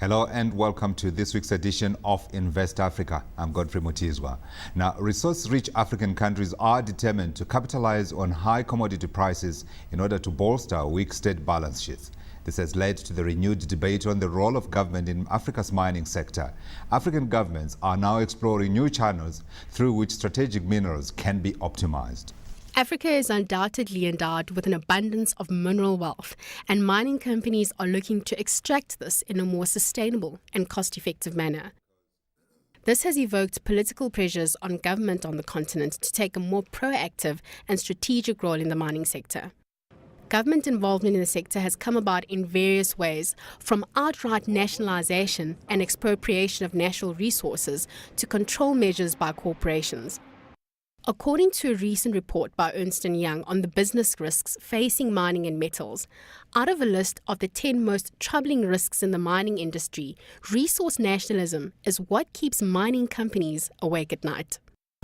Hello and welcome to this week's edition of Invest Africa. I'm Godfrey Mutizwa. Now, resource-rich African countries are determined to capitalize on high commodity prices in order to bolster weak state balance sheets. This has led to the renewed debate on the role of government in Africa's mining sector. African governments are now exploring new channels through which strategic minerals can be optimized. Africa is undoubtedly endowed with an abundance of mineral wealth, and mining companies are looking to extract this in a more sustainable and cost-effective manner. This has evoked political pressures on government on the continent to take a more proactive and strategic role in the mining sector. Government involvement in the sector has come about in various ways, from outright nationalization and expropriation of natural resources to control measures by corporations. According to a recent report by Ernst & Young on the business risks facing mining and metals, out of a list of the 10 most troubling risks in the mining industry, resource nationalism is what keeps mining companies awake at night.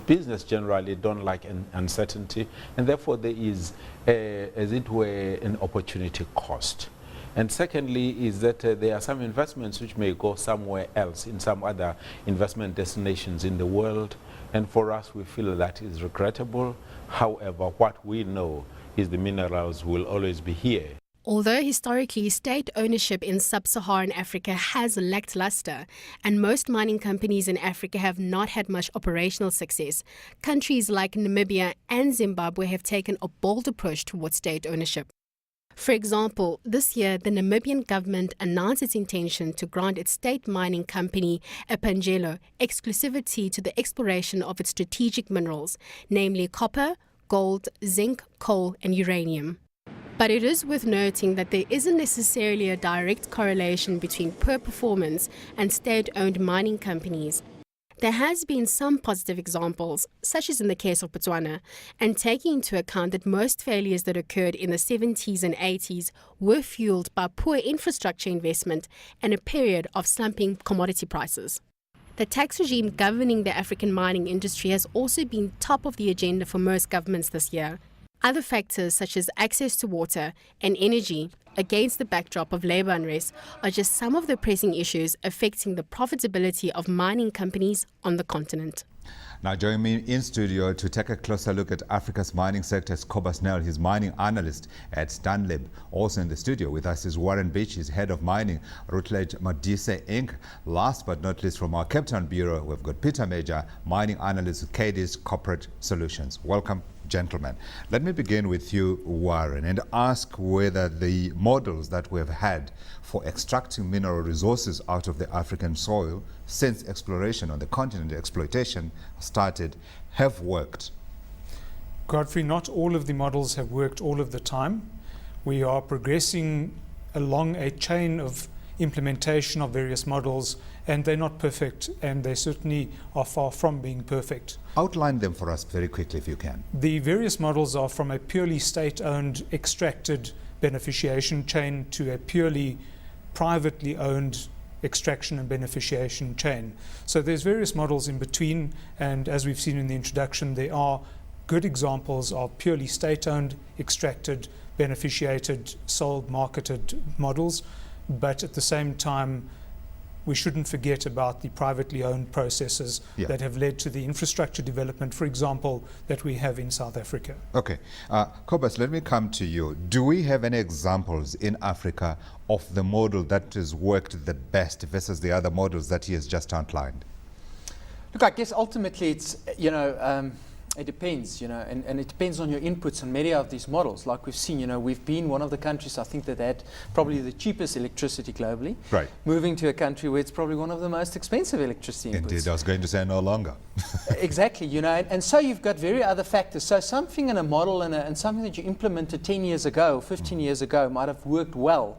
Business generally don't like uncertainty, and therefore there is, as it were, an opportunity cost. And secondly is that there are some investments which may go somewhere else, in some other investment destinations in the world. And for us, we feel that is regrettable. However, what we know is the minerals will always be here. Although historically state ownership in sub-Saharan Africa has lacked luster, and most mining companies in Africa have not had much operational success, countries like Namibia and Zimbabwe have taken a bold approach towards state ownership. For example, this year, the Namibian government announced its intention to grant its state mining company, Epangelo, exclusivity to the exploration of its strategic minerals, namely copper, gold, zinc, coal, and uranium. But it is worth noting that there isn't necessarily a direct correlation between poor performance and state-owned mining companies. There has been some positive examples, such as in the case of Botswana, and taking into account that most failures that occurred in the 70s and 80s were fueled by poor infrastructure investment and a period of slumping commodity prices. The tax regime governing the African mining industry has also been top of the agenda for most governments this year. Other factors such as access to water and energy against the backdrop of labor unrest are just some of the pressing issues affecting the profitability of mining companies on the continent. Now joining me in studio to take a closer look at Africa's mining sector is Cobus Nel. He's mining analyst at Stanlib. Also in the studio with us is Warren Beach, he's head of mining, Rutledge Madise Inc. Last but not least, from our Cape Town bureau, we've got Peter Major, mining analyst with KD's Corporate Solutions. Welcome, gentlemen. Let me begin with you, Warren, and ask whether the models that we've had for extracting mineral resources out of the African soil since exploration on the continent, exploitation started, have worked. Godfrey, not all of the models have worked all of the time. We are progressing along a chain of implementation of various models, and they're not perfect, and they certainly are far from being perfect. Outline them for us very quickly if you can. The various models are from a purely state-owned extracted beneficiation chain to a purely privately owned extraction and beneficiation chain. So there's various models in between, and as we've seen in the introduction, there are good examples of purely state-owned, extracted, beneficiated, sold, marketed models. But at the same time, we shouldn't forget about the privately owned processes that have led to the infrastructure development, for example, that we have in South Africa. Okay. Cobus, let me come to you. Do we have any examples in Africa of the model that has worked the best versus the other models that he has just outlined? Look, I guess ultimately it's, it depends, and it depends on your inputs on many of these models. Like we've seen, we've been one of the countries, I think, that had probably the cheapest electricity globally. Right. Moving to a country where it's probably one of the most expensive electricity inputs. Indeed, I was going to say no longer. Exactly, and so you've got very other factors. So something in a model and something that you implemented 10 years ago, 15 years ago might have worked well.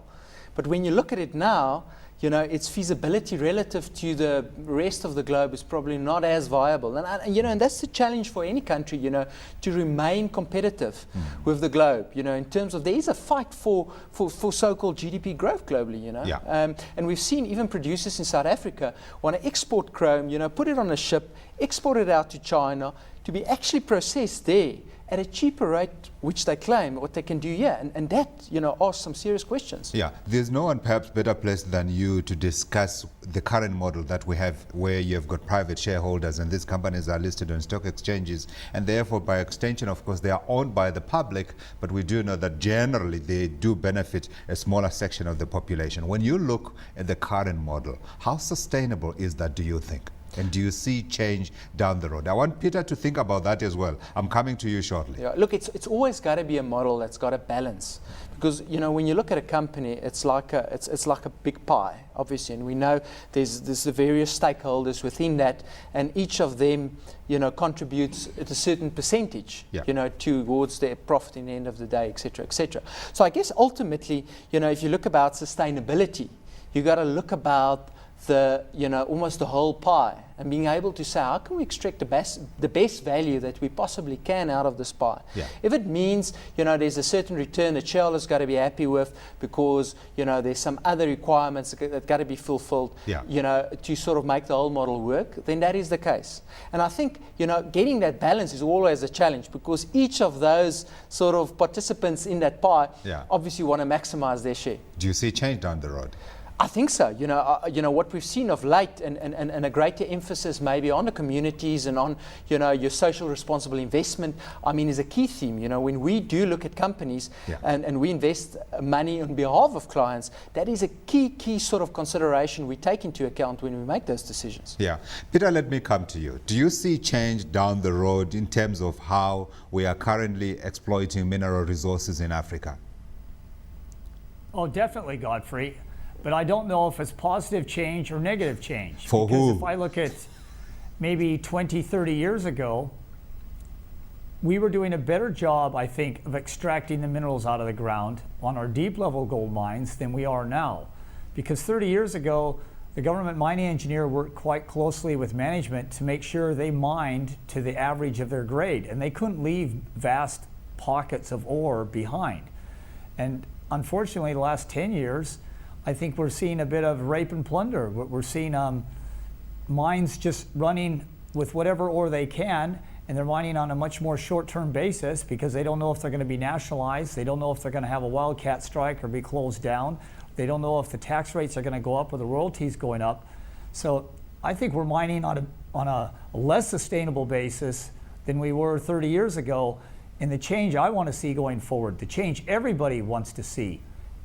But when you look at it now, its feasibility relative to the rest of the globe is probably not as viable. And that's the challenge for any country, to remain competitive with the globe, in terms of there is a fight for so-called GDP growth globally, And we've seen even producers in South Africa want to export chrome, put it on a ship, exported out to China to be actually processed there at a cheaper rate, which they claim what they can do here. And that, asks some serious questions. Yeah, there's no one perhaps better placed than you to discuss the current model that we have, where you've got private shareholders and these companies are listed on stock exchanges, and therefore by extension, of course, they are owned by the public, but we do know that generally they do benefit a smaller section of the population. When you look at the current model, how sustainable is that, do you think? And do you see change down the road? I want Peter to think about that as well. I'm coming to you shortly. Yeah, look, it's always got to be a model that's got a balance, because when you look at a company, it's like a big pie, obviously, and we know there's the various stakeholders within that, and each of them contributes at a certain percentage, towards their profit in the end of the day, etc., etc. So I guess ultimately, if you look about sustainability, you got to look about almost the whole pie, and being able to say, how can we extract the best value that we possibly can out of this pie? Yeah. If it means, there's a certain return that shareholders got to be happy with because, there's some other requirements that got to be fulfilled, to sort of make the whole model work, then that is the case. And I think, getting that balance is always a challenge, because each of those sort of participants in that pie obviously want to maximize their share. Do you see change down the road? I think so. What we've seen of late, and a greater emphasis maybe on the communities and on, your social responsible investment, is a key theme. When we do look at companies and we invest money on behalf of clients, that is a key sort of consideration we take into account when we make those decisions. Yeah. Peter, let me come to you. Do you see change down the road in terms of how we are currently exploiting mineral resources in Africa? Oh, definitely, Godfrey. But I don't know if it's positive change or negative change. For because who? If I look at maybe 20, 30 years ago, we were doing a better job, I think, of extracting the minerals out of the ground on our deep level gold mines than we are now. Because 30 years ago, the government mining engineer worked quite closely with management to make sure they mined to the average of their grade, and they couldn't leave vast pockets of ore behind. And unfortunately, the last 10 years, I think we're seeing a bit of rape and plunder. We're seeing mines just running with whatever ore they can, and they're mining on a much more short-term basis because they don't know if they're going to be nationalized. They don't know if they're going to have a wildcat strike or be closed down. They don't know if the tax rates are going to go up or the royalties going up. So I think we're mining on a less sustainable basis than we were 30 years ago. And the change I want to see going forward, the change everybody wants to see,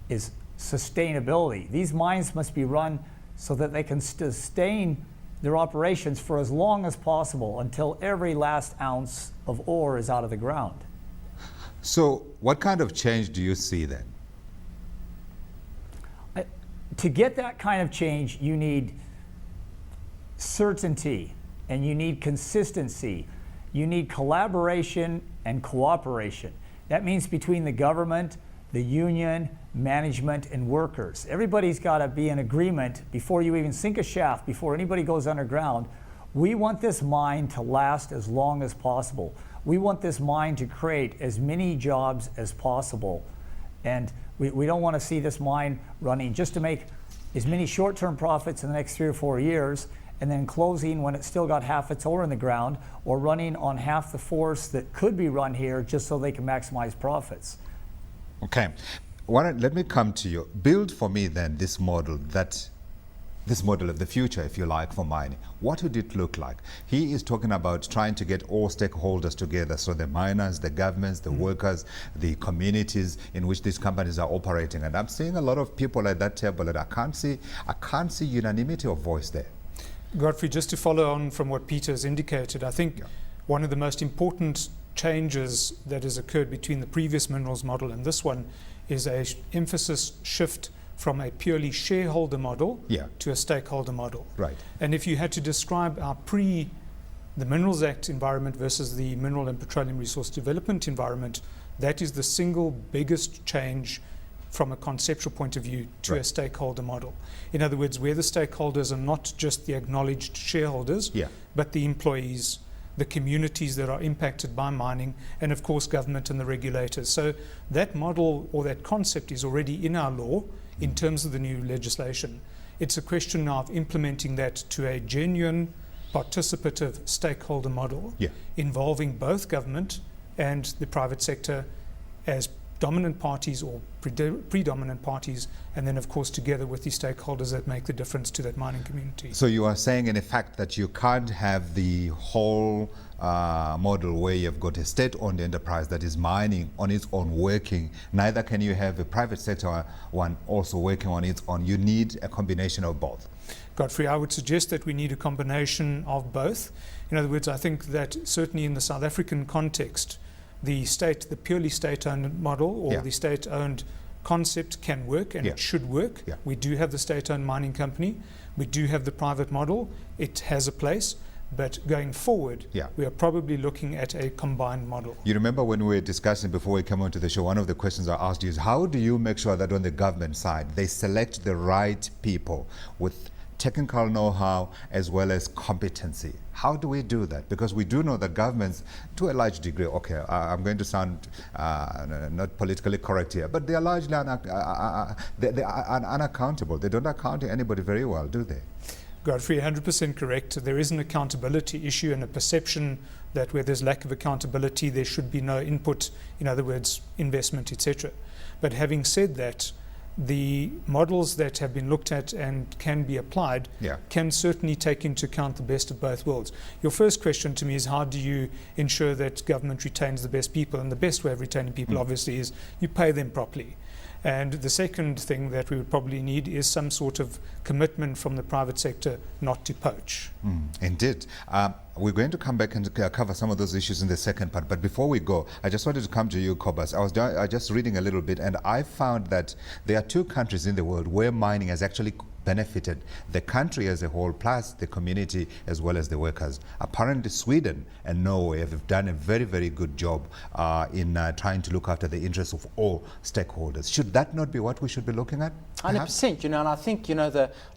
is sustainability. These mines must be run so that they can sustain their operations for as long as possible until every last ounce of ore is out of the ground. So what kind of change do you see then? To get that kind of change, you need certainty and you need consistency. You need collaboration and cooperation. That means between the government, the union, management, and workers. Everybody's got to be in agreement before you even sink a shaft, before anybody goes underground. We want this mine to last as long as possible. We want this mine to create as many jobs as possible. And we don't want to see this mine running just to make as many short-term profits in the next 3 or 4 years, and then closing when it's still got half its ore in the ground, or running on half the force that could be run here just so they can maximize profits. Okay, let me come to you. Build for me then this model of the future, if you like, for mining. What would it look like? He is talking about trying to get all stakeholders together, so the miners, the governments, the workers, the communities in which these companies are operating. And I'm seeing a lot of people at that table that I can't see unanimity of voice there. Godfrey, just to follow on from what Peter has indicated, I think one of the most important changes that has occurred between the previous minerals model and this one is a emphasis shift from a purely shareholder model to a stakeholder model. Right. And if you had to describe our the Minerals Act environment versus the Mineral and Petroleum Resource Development environment, that is the single biggest change from a conceptual point of view to a stakeholder model. In other words, where the stakeholders are not just the acknowledged shareholders, but the employees, the communities that are impacted by mining, and of course government and the regulators. So that model or that concept is already in our law in terms of the new legislation. It's a question now of implementing that to a genuine participative stakeholder model involving both government and the private sector as dominant parties or predominant parties, and then of course together with the stakeholders that make the difference to that mining community. So you are saying in effect that you can't have the whole model where you've got a state-owned enterprise that is mining on its own working, neither can you have a private sector one also working on its own. You need a combination of both. Godfrey, I would suggest that we need a combination of both. In other words, I think that certainly in the South African context, the purely state-owned model or the state-owned concept can work, and it should work. We do have the state-owned mining company. We do have the private model. It has a place. But going forward, we are probably looking at a combined model. You remember when we were discussing before we came onto the show, one of the questions I asked you is, how do you make sure that on the government side, they select the right people with technical know-how as well as competency? How do we do that? Because we do know that governments, to a large degree, okay, I'm going to sound not politically correct here, but they are largely unaccountable. They don't account to anybody very well, do they? Godfrey, 100% correct. There is an accountability issue and a perception that where there's lack of accountability, there should be no input, in other words, investment, etc. But having said that, the models that have been looked at and can be applied can certainly take into account the best of both worlds. Your first question to me is, how do you ensure that government retains the best people? And the best way of retaining people obviously is you pay them properly. And the second thing that we would probably need is some sort of commitment from the private sector not to poach. Indeed. We're going to come back and cover some of those issues in the second part. But before we go, I just wanted to come to you, Cobus. I was just reading a little bit, and I found that there are 2 countries in the world where mining has actually benefited the country as a whole, plus the community as well as the workers. Apparently Sweden and Norway have done a very, very good job in trying to look after the interests of all stakeholders. Should that not be what we should be looking at? 100%, and I think,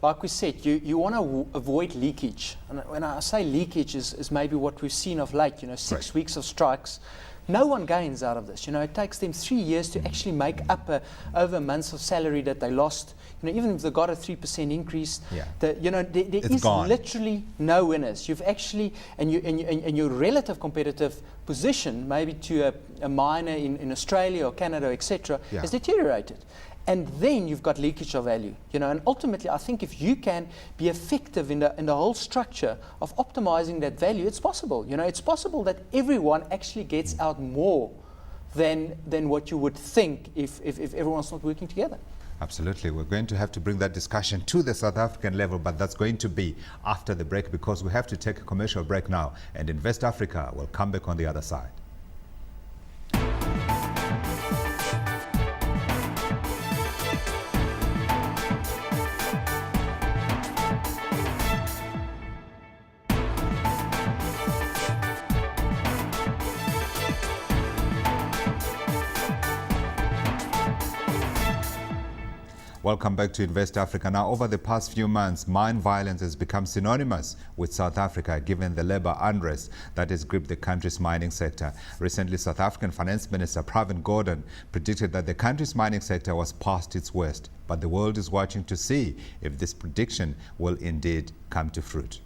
like we said, you want to avoid leakage. And when I say leakage is maybe what we've seen of late, 6 weeks of strikes. No one gains out of this. It takes them 3 years to actually make up over months of salary that they lost. Even if they got a 3% increase, there is literally no winners. You've actually, and your relative competitive position, maybe to a miner in Australia or Canada, etc., has deteriorated. And then you've got leakage of value, and ultimately I think if you can be effective in the whole structure of optimizing that value, it's possible. It's possible that everyone actually gets out more than what you would think if everyone's not working together. Absolutely. We're going to have to bring that discussion to the South African level, but that's going to be after the break, because we have to take a commercial break now, and Invest Africa will come back on the other side. Welcome back to Invest Africa. Now, over the past few months, mine violence has become synonymous with South Africa, given the labor unrest that has gripped the country's mining sector. Recently, South African Finance Minister Pravin Gordhan predicted that the country's mining sector was past its worst. But the world is watching to see if this prediction will indeed come to fruit.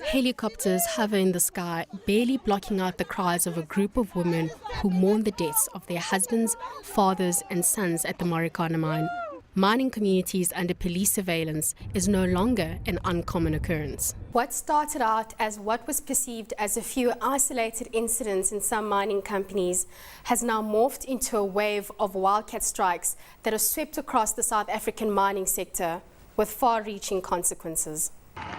Helicopters hover in the sky, barely blocking out the cries of a group of women who mourn the deaths of their husbands, fathers and sons at the Marikana mine. Mining communities under police surveillance is no longer an uncommon occurrence. What started out as what was perceived as a few isolated incidents in some mining companies has now morphed into a wave of wildcat strikes that have swept across the South African mining sector with far-reaching consequences.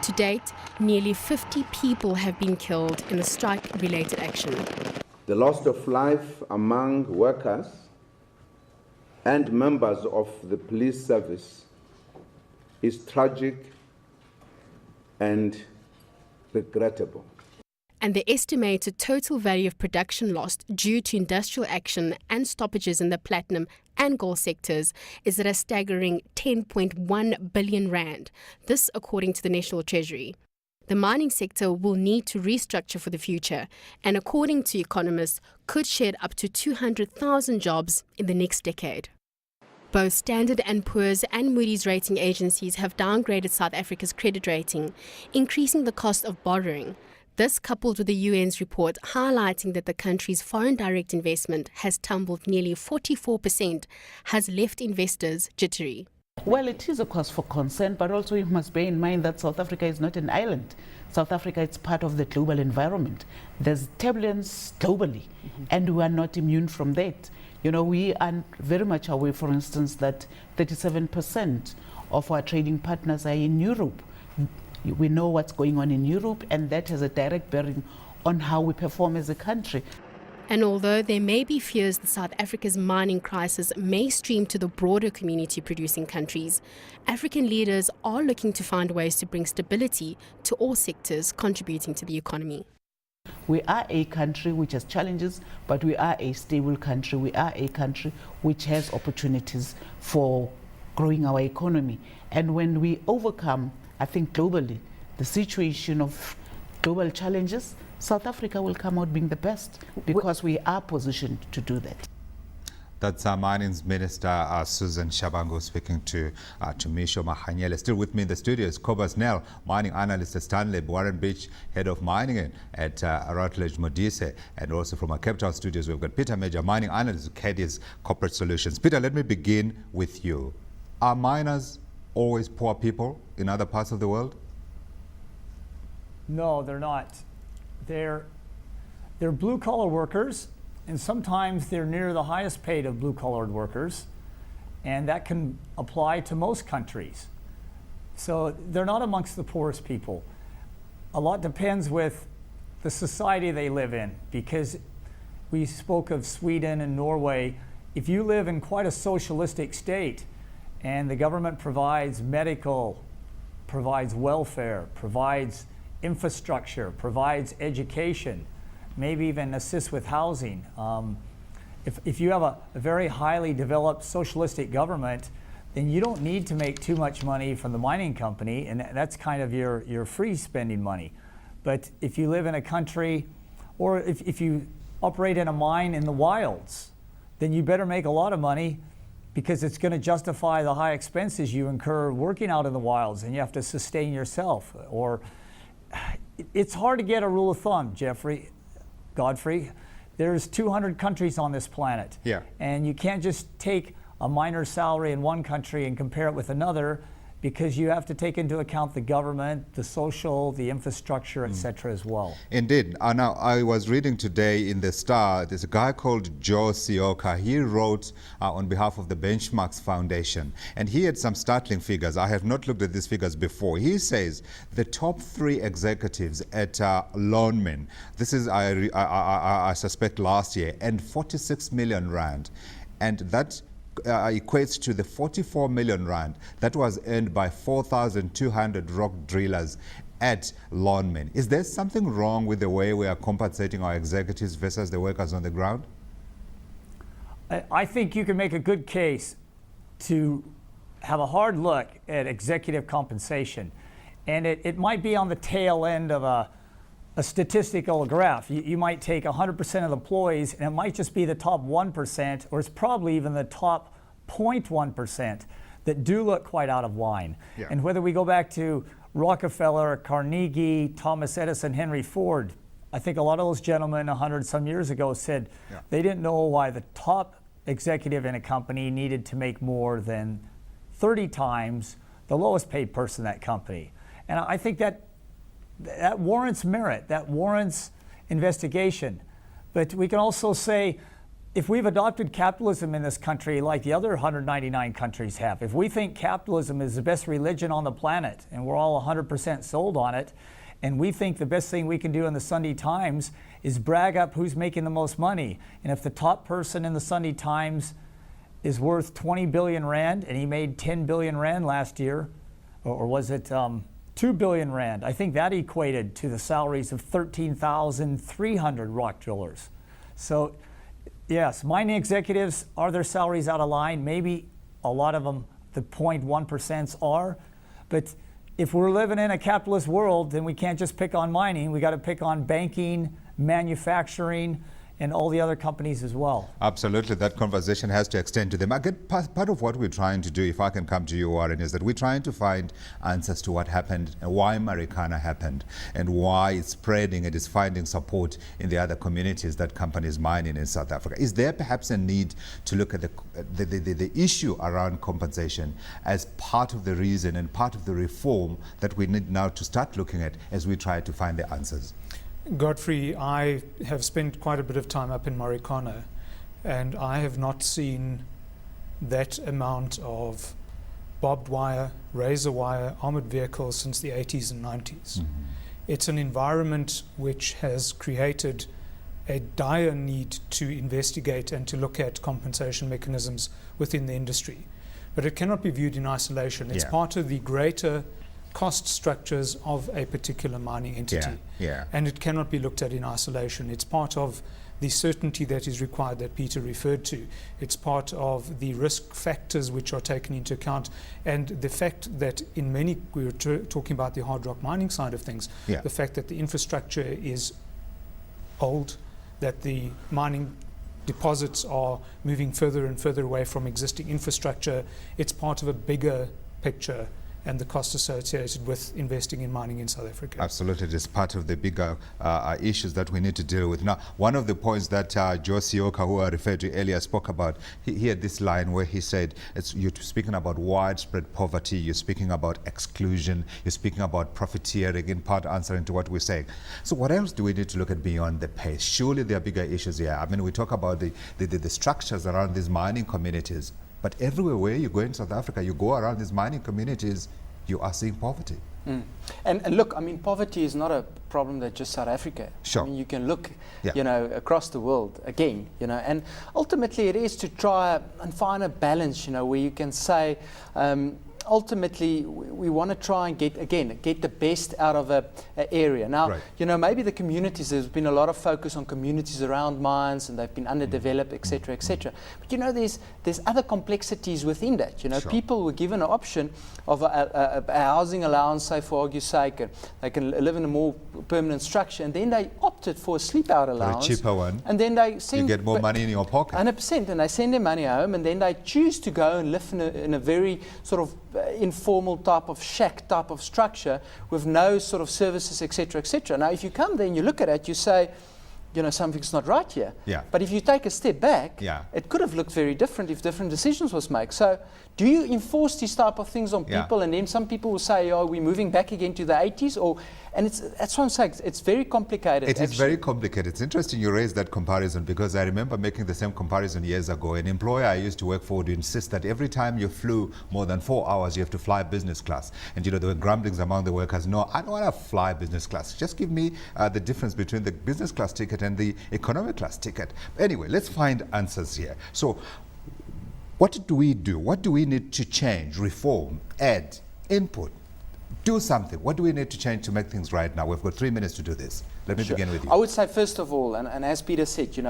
To date, nearly 50 people have been killed in a strike-related action. The loss of life among workers and members of the police service is tragic and regrettable. And the estimated total value of production lost due to industrial action and stoppages in the platinum and gold sectors is at a staggering 10.1 billion rand. This according to the National Treasury. The mining sector will need to restructure for the future and, according to economists, could shed up to 200,000 jobs in the next decade. Both Standard & Poor's and Moody's rating agencies have downgraded South Africa's credit rating, increasing the cost of borrowing. This, coupled with the UN's report highlighting that the country's foreign direct investment has tumbled nearly 44%, has left investors jittery. Well, it is a cause for concern, but also you must bear in mind that South Africa is not an island. South Africa is part of the global environment. There's turbulence globally, and we are not immune from that. You know, we are very much aware, for instance, that 37% of our trading partners are in Europe. We know what's going on in Europe, and that has a direct bearing on how we perform as a country. And although there may be fears that South Africa's mining crisis may stream to the broader community producing countries, African leaders are looking to find ways to bring stability to all sectors contributing to the economy. We are a country which has challenges, but we are a stable country. We are a country which has opportunities for growing our economy. And when we overcome, I think globally, the situation of global challenges, South Africa will come out being the best because we are positioned to do that. That's Mining Minister Susan Shabangu speaking to Misho Mahanyele. Still with me in the studio is Cobus Nel, mining analyst at Stanley, Warren Beach, head of mining at Routledge Modise, and also from our Cape Town studios we've got Peter Major, mining analyst at Cadiz Corporate Solutions. Peter, let me begin with you. Are miners always poor people in other parts of the world? No, they're not. They're blue-collar workers, and sometimes they're near the highest paid of blue-collared workers, and that can apply to most countries. So they're not amongst the poorest people. A lot depends with the society they live in, because we spoke of Sweden and Norway. If you live in quite a socialistic state and the government provides medical, provides welfare, provides infrastructure, provides education, maybe even assists with housing. If you have a very highly developed socialistic government, then you don't need to make too much money from the mining company, and that's kind of your free spending money. But if you live in a country, or if you operate in a mine in the wilds, then you better make a lot of money, because it's going to justify the high expenses you incur working out in the wilds, and you have to sustain yourself. Or it's hard to get a rule of thumb, Godfrey. There's 200 countries on this planet. Yeah. And you can't just take a miner's salary in one country and compare it with another, because you have to take into account the government, the social, the infrastructure, etc. as well. Indeed. Now, I was reading today in the Star, there's a guy called Joe Sioka. He wrote on behalf of the Benchmarks Foundation, and he had some startling figures. I have not looked at these figures before. He says the top 3 executives at Lonmin, this is, I suspect, last year, and 46 million rand, and that equates to the 44 million rand that was earned by 4,200 rock drillers at Lonmin. Is there something wrong with the way we are compensating our executives versus the workers on the ground? I think you can make a good case to have a hard look at executive compensation. And it might be on the tail end of a statistical graph. You might take 100% of the employees, and it might just be the top 1%, or it's probably even the top 0.1% that do look quite out of line. Yeah. And whether we go back to Rockefeller, Carnegie, Thomas Edison, Henry Ford, I think a lot of those gentlemen 100 some years ago said they didn't know why the top executive in a company needed to make more than 30 times the lowest paid person in that company. And I think that warrants merit, that warrants investigation. But we can also say, if we've adopted capitalism in this country like the other 199 countries have, if we think capitalism is the best religion on the planet and we're all 100% sold on it, and we think the best thing we can do in the Sunday Times is brag up who's making the most money, and if the top person in the Sunday Times is worth 20 billion rand and he made 10 billion rand last year, or was it 2 billion rand, I think that equated to the salaries of 13,300 rock drillers. So yes, mining executives, are their salaries out of line? Maybe a lot of them, the 0.1% are, but if we're living in a capitalist world, then we can't just pick on mining. We got to pick on banking, manufacturing, and all the other companies as well. Absolutely, that conversation has to extend to them. I get part of what we're trying to do, if I can come to you, Warren, is that we're trying to find answers to what happened and why Marikana happened and why it's spreading and is finding support in the other communities that companies mine in South Africa. Is there perhaps a need to look at the issue around compensation as part of the reason and part of the reform that we need now to start looking at as we try to find the answers? Godfrey, I have spent quite a bit of time up in Marikana, and I have not seen that amount of barbed wire, razor wire, armored vehicles since the 80s and 90s. Mm-hmm. It's an environment which has created a dire need to investigate and to look at compensation mechanisms within the industry. But it cannot be viewed in isolation. It's part of the greater cost structures of a particular mining entity. And it cannot be looked at in isolation. It's part of the certainty that is required that Peter referred to. It's part of the risk factors which are taken into account, and the fact that in many, we were talking about the hard rock mining side of things, the fact that the infrastructure is old, that the mining deposits are moving further and further away from existing infrastructure. It's part of a bigger picture and the costs associated with investing in mining in South Africa. Absolutely, it is part of the bigger issues that we need to deal with. Now, one of the points that Joe Sioka, who I referred to earlier, spoke about, he had this line where he said, you're speaking about widespread poverty, you're speaking about exclusion, you're speaking about profiteering, in part answering to what we're saying. So what else do we need to look at beyond the pace? Surely there are bigger issues here. I mean, we talk about the structures around these mining communities, but everywhere where you go in South Africa, you go around these mining communities, you are seeing poverty. And look, I mean, poverty is not a problem that just South Africa. Sure. I mean, you can look, across the world again, and ultimately it is to try and find a balance, where you can say, ultimately we want to try and get the best out of a area. Now, maybe the communities, there's been a lot of focus on communities around mines and they've been underdeveloped, etc., etc. But there's other complexities within that. People were given an option of a housing allowance, say for argue's sake, and they can live in a more permanent structure, and then they opted for a sleep out allowance, a cheaper one, and then they send, you get more money in your pocket, 100%, and they send their money home, and then they choose to go and live in a very sort of informal type of shack type of structure with no sort of services, etc., etc. Now, if you come there and you look at it, you say, something's not right here. But if you take a step back, it could have looked very different if different decisions was made. So do you enforce these type of things on people? And then some people will say, oh, we're moving back again to the 80s? And that's what I'm saying. It's very complicated. It is very complicated. It's interesting you raise that comparison, because I remember making the same comparison years ago. An employer I used to work for would insist that every time you flew more than 4 hours, you have to fly business class. And there were grumblings among the workers. No, I don't want to fly business class. Just give me the difference between the business class ticket and the economy class ticket. Anyway, let's find answers here. So what do we do? What do we need to change, reform, add, input? Do something. What do we need to change to make things right now? We've got 3 minutes to do this. Let me begin with you. I would say, first of all, and as Peter said, you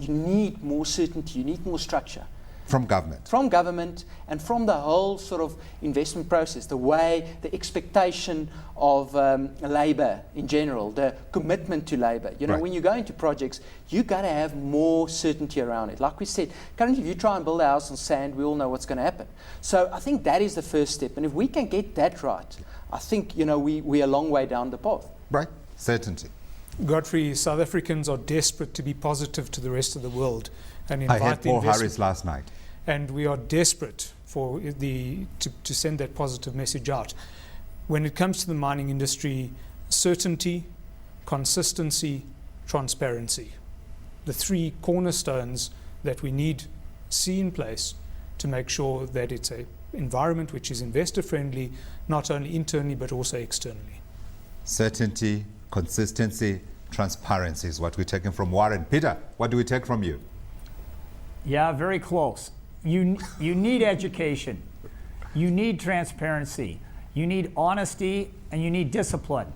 need more certainty, you need more structure. From government? From government and from the whole sort of investment process, the expectation of labour in general, the commitment to labour. When you go into projects, you got to have more certainty around it. Like we said, currently if you try and build a house on sand, we all know what's going to happen. So I think that is the first step. And if we can get that right, I think, we're a long way down the path. Right, certainty. Godfrey, South Africans are desperate to be positive to the rest of the world and invite I had Paul Harris last night. And we are desperate for to send that positive message out. When it comes to the mining industry, certainty, consistency, transparency, the 3 cornerstones that we need see in place to make sure that it's an environment which is investor friendly, not only internally but also externally. Certainty, consistency, transparency is what we're taking from Warren. Peter, what do we take from you? Yeah, very close. You need education, you need transparency, you need honesty, and you need discipline.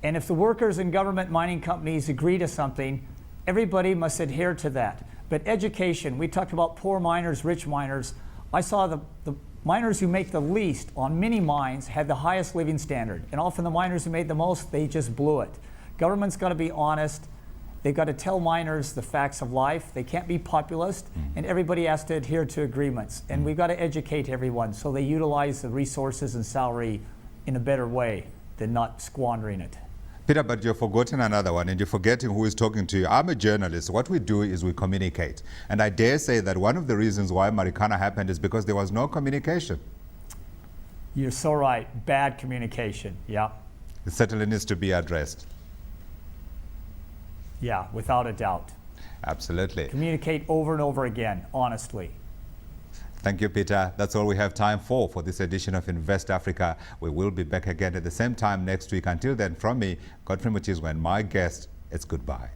And if the workers in government mining companies agree to something, everybody must adhere to that. But education, we talked about poor miners, rich miners. I saw the miners who make the least on many mines had the highest living standard. And often the miners who made the most, they just blew it. Government's got to be honest, They've got to tell miners the facts of life. They can't be populist, and everybody has to adhere to agreements. And we've got to educate everyone so they utilize the resources and salary in a better way than not squandering it. Peter, but you're forgetting another one, and you're forgetting who is talking to you. I'm a journalist. What we do is we communicate. And I dare say that one of the reasons why Marikana happened is because there was no communication. You're so right. Bad communication. Yeah. It certainly needs to be addressed. Yeah, without a doubt. Absolutely. Communicate over and over again, honestly. Thank you, Peter. That's all we have time for this edition of Invest Africa. We will be back again at the same time next week. Until then, from me, Godfrey Muchizwa, and my guest, it's goodbye.